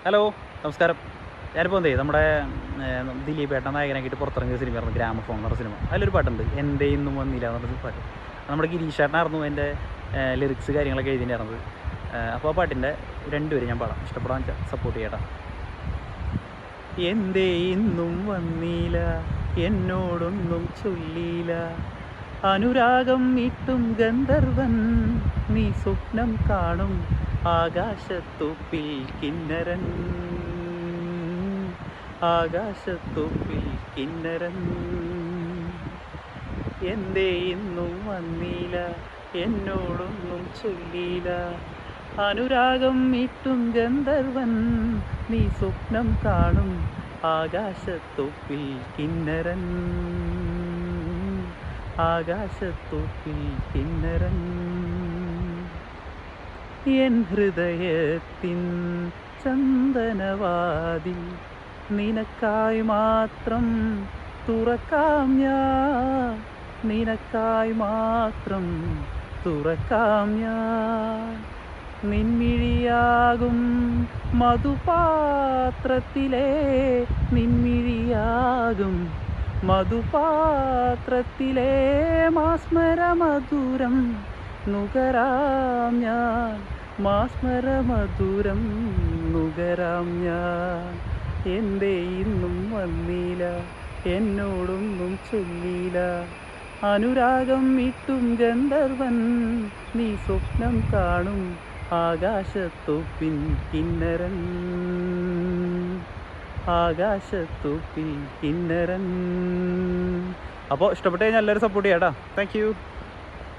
Hello, നമസ്കാരം. ഞാനിപ്പോൾ നമ്മുടെ ദിലീപേട്ടൻ നായകനാക്കിയിട്ട് പുറത്തിറങ്ങിയ സിനിമയായിരുന്നു ഗ്രാമഫോൺ എന്ന് പറഞ്ഞ സിനിമ. അതിലൊരു പാട്ടുണ്ട്, എൻ്റെ ഇന്നും വന്നില്ല എന്ന് പറഞ്ഞൊരു പാട്ട്. നമ്മുടെ ഗിരീഷേട്ടനായിരുന്നു അതിൻ്റെ ലിറിക്സ് കാര്യങ്ങളൊക്കെ എഴുതിയിട്ടുണ്ടായിരുന്നത്. അപ്പോൾ ആ പാട്ടിൻ്റെ രണ്ടുപേരും ഞാൻ പാടാം, ഇഷ്ടപ്പെടാൻ സപ്പോർട്ട് ചെയ്യട്ടാ. എന്തേ ഇന്നും വന്നില്ല, എന്നോടൊന്നും ചൊല്ലിയില്ല, അനുരാഗം മീട്ടും ഗന്ധർവൻ, നീ സ്വപ്നം കാണും ആകാശത്തൊപ്പിൽ കിന്നരൻ, ആകാശത്തൊപ്പിൽ കിന്നരൻ. എന്തേ ഇന്നും വന്നില്ല, എന്നോടൊന്നും ചൊല്ലിയില്ല, അനുരാഗം മീട്ടും ഗന്ധർവൻ, നീ സ്വപ്നം കാണും ആകാശത്തൊപ്പിൽ കിന്നരൻ, ആകാശത്തൊപ്പിൽ കിന്നരൻ. എൻ ഹൃദയത്തിൻ ചന്ദനവാതിൽ നിനക്കായി മാത്രം തുറക്കാം ഞാൻ, നിനക്കായി മാത്രം തുറക്കാം ഞാൻ. നിൻമിഴിയാകും മധുപാത്രത്തിലെ, നിൻമിഴിയാകും മധുപാത്രത്തിലെ മാസ്മരമധുരം നുകരാം ഞാൻ, മാസ്മരമധുരം നുകരാം ഞാൻ. എന്തേ ഇന്നും വന്നില്ല, എന്നോടൊന്നും ചൊല്ലിയില്ല, അനുരാഗം മീട്ടും ഗന്ധർവൻ, നീ സ്വപ്നം കാണും ആകാശത്തൊപ്പിൽ കിന്നരൻ, ആകാശത്തൊപ്പിൽ കിന്നരൻ. അപ്പോൾ ഇഷ്ടപ്പെട്ട് കഴിഞ്ഞാൽ എല്ലാവരും സപ്പോർട്ട് ചെയ്യാം കേട്ടോ. Thank you.